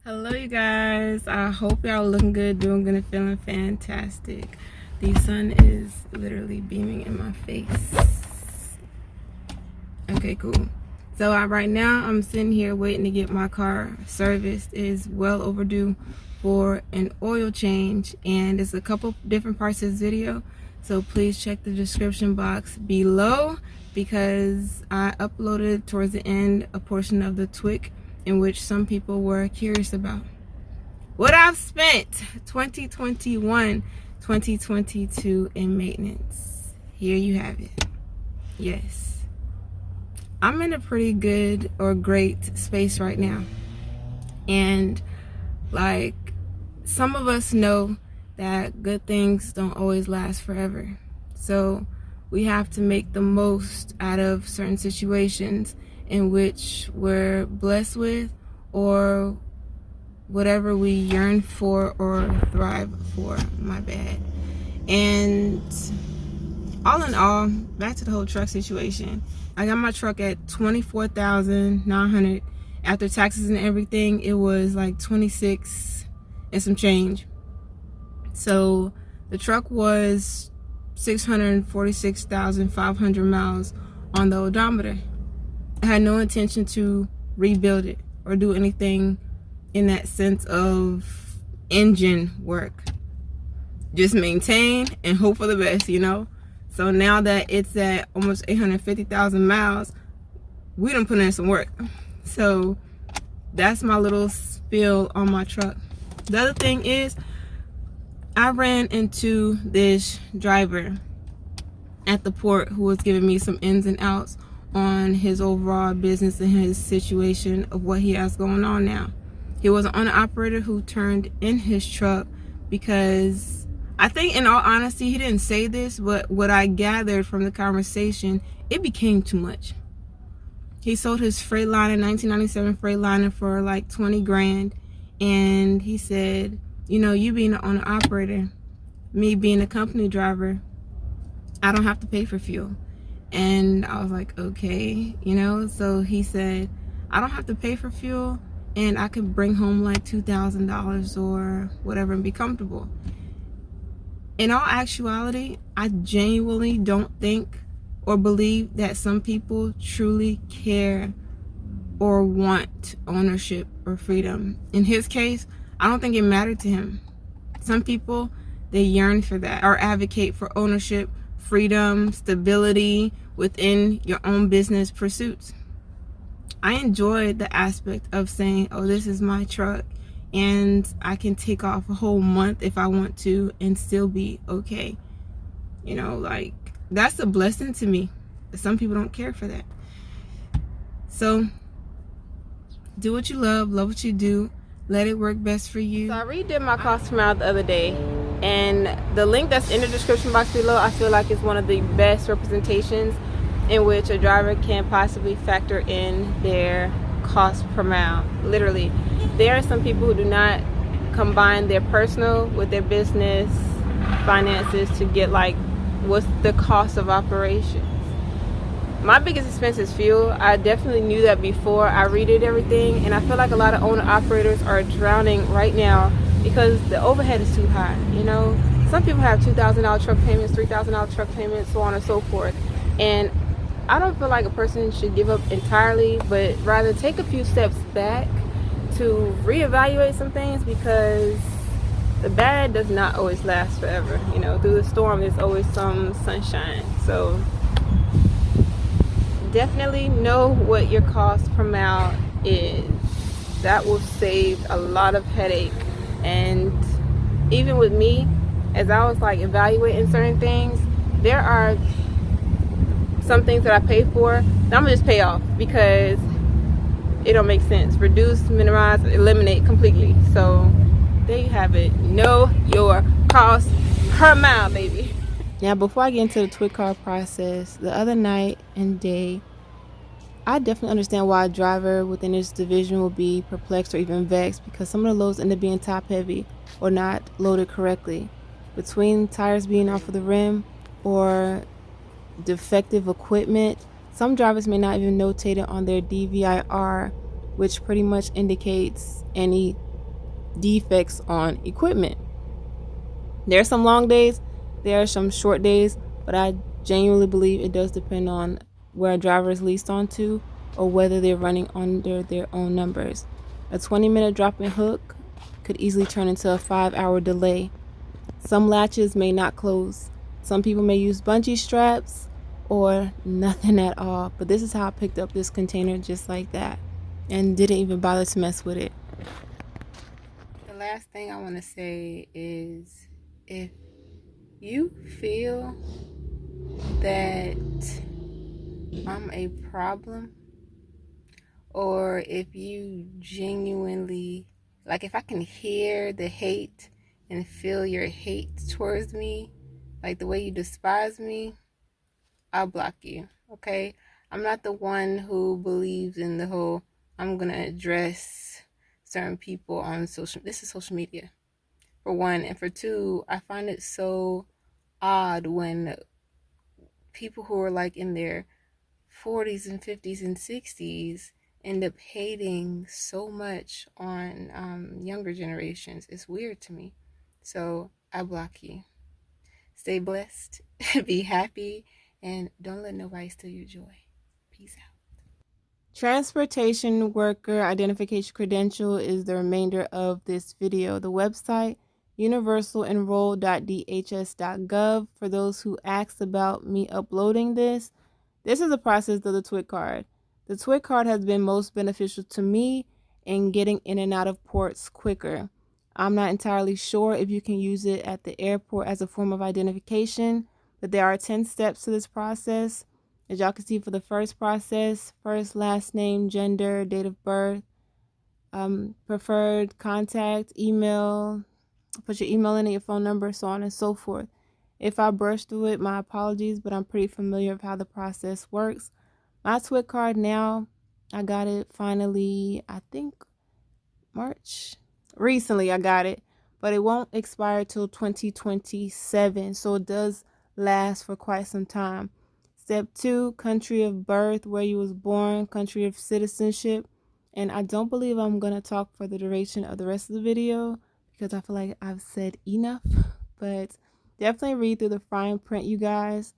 Hello you guys, I hope y'all looking good, doing good, and feeling fantastic. The sun is literally beaming in my face. Okay, cool. So right now I'm sitting here waiting to get my car serviced. It is well overdue for an oil change, and there's a couple different parts of this video, so please check the description box below because I uploaded towards the end a portion of the Twic in which some people were curious about what I've spent 2021 2022 in maintenance. Here you have it. Yes, I'm in a pretty good or great space right now, and like some of us know that good things don't always last forever, so we have to make the most out of certain situations in which we're blessed with, or whatever we yearn for or thrive for. My bad. And all in all, back to the whole truck situation, I got my truck at $24,900. After taxes and everything, it was like 26 and some change. So the truck was 646,500 miles on the odometer. I had no intention to rebuild it or do anything in that sense of engine work. Just maintain and hope for the best, you know? So now that it's at almost 850,000 miles, we done put in some work. So that's my little spill on my truck. The other thing is, I ran into this driver at the port who was giving me some ins and outs on his overall business and his situation of what he has going on now. He was an owner operator who turned in his truck because, I think in all honesty, he didn't say this, but what I gathered from the conversation, it became too much. He sold his Freightliner, 1997 Freightliner, for like 20 grand, and he said, you know, you being an owner operator, me being a company driver, I don't have to pay for fuel. And I was like, okay, you know. So he said, I don't have to pay for fuel, and I could bring home like $2,000 or whatever and be comfortable. In all actuality, I genuinely don't think or believe that some people truly care or want ownership or freedom. In his case, I don't think it mattered to him. Some people, they yearn for that or advocate for ownership, freedom, stability within your own business pursuits. I enjoyed the aspect of saying, oh, this is my truck, and I can take off a whole month if I want to and still be okay. You know, like, that's a blessing to me. Some people don't care for that. So do what you love what you do, let it work best for you. So I redid my cost per mile the other day, and the link that's in the description box below, I feel like is one of the best representations in which a driver can possibly factor in their cost per mile. Literally, there are some people who do not combine their personal with their business finances to get like what's the cost of operations. My biggest expense is fuel. I definitely knew that before I redid everything, and I feel like a lot of owner operators are drowning right now because the overhead is too high. You know, some people have $2,000 truck payments, $3,000 truck payments, so on and so forth. And I don't feel like a person should give up entirely, but rather take a few steps back to reevaluate some things, because the bad does not always last forever. You know, through the storm there's always some sunshine. So definitely know what your cost per mile is. That will save a lot of headache. And even with me, as I was like evaluating certain things, there are some things that I pay for that I'm gonna just pay off because it don't make sense. Reduce, minimize, eliminate completely. So there you have it. Know your cost per mile, baby. Now, before I get into the Twic car process, the other night and day, I definitely understand why a driver within this division will be perplexed or even vexed, because some of the loads end up being top heavy or not loaded correctly. Between tires being off of the rim or defective equipment, some drivers may not even notate it on their DVIR, which pretty much indicates any defects on equipment. There are some long days, there are some short days, but I genuinely believe it does depend on where a driver is leased onto or whether they're running under their own numbers. A 20-minute drop and hook could easily turn into a 5-hour delay. Some latches may not close. Some people may use bungee straps or nothing at all. But this is how I picked up this container just like that and didn't even bother to mess with it. The last thing I want to say is, if you feel that I'm a problem, or if you genuinely, like, if I can hear the hate and feel your hate towards me, like the way you despise me, I'll block you, okay? I'm not the one who believes in the whole, I'm gonna address certain people on this is social media, for one. And for two, I find it so odd when people who are like in their 40s and 50s and 60s end up hating so much on younger generations. It's weird to me. So I block you. Stay blessed, be happy, and don't let nobody steal your joy. Peace out. Transportation worker identification credential is the remainder of this video. The website, universalenroll.dhs.gov. For those who asked about me uploading this is the process of the Twic card. The Twic card has been most beneficial to me in getting in and out of ports quicker. I'm not entirely sure if you can use it at the airport as a form of identification, but there are 10 steps to this process. As y'all can see, for the first process, first, last name, gender, date of birth, preferred contact, email, put your email in and your phone number, so on and so forth. If I brush through it, my apologies, but I'm pretty familiar with how the process works. My Twic card now, I got it finally, I think March. Recently I got it, but it won't expire till 2027, so it does last for quite some time. Step 2, country of birth, where you was born, country of citizenship. And I don't believe I'm going to talk for the duration of the rest of the video because I feel like I've said enough, but definitely read through the fine print, you guys.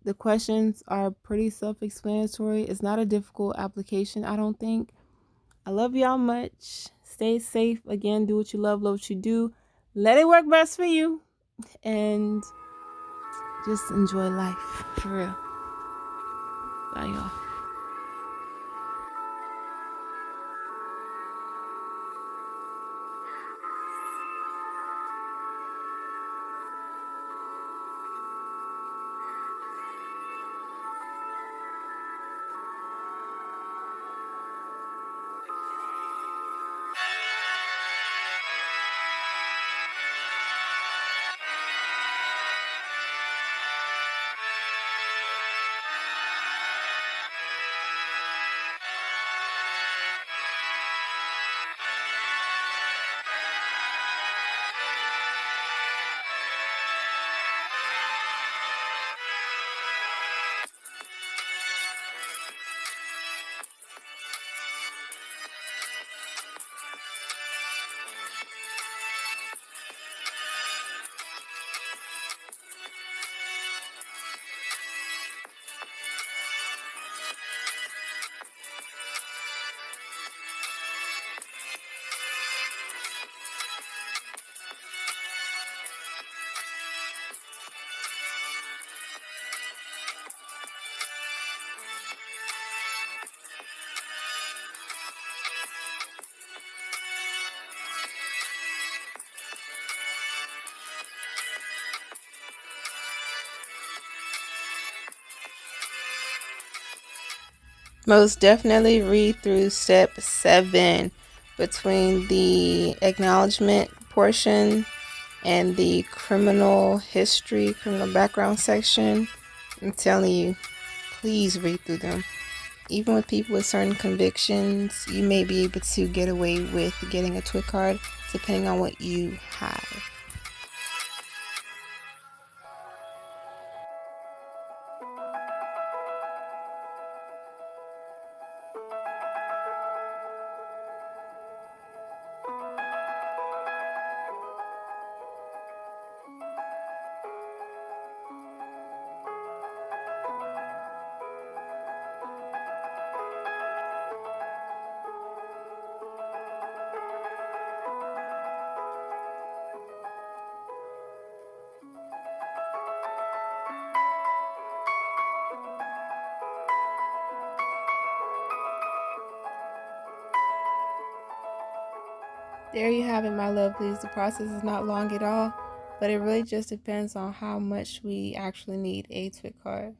The questions are pretty self-explanatory. It's not a difficult application, I don't think. I love y'all much. Stay safe. Again, do what you love what you do. Let it work best for you. And just enjoy life. For real. Bye, y'all. Most definitely read through step 7 between the acknowledgement portion and the criminal history, criminal background section. I'm telling you, please read through them. Even with people with certain convictions, you may be able to get away with getting a Twic card depending on what you have. There you have it, my lovelies. The process is not long at all, but it really just depends on how much we actually need a Twic card.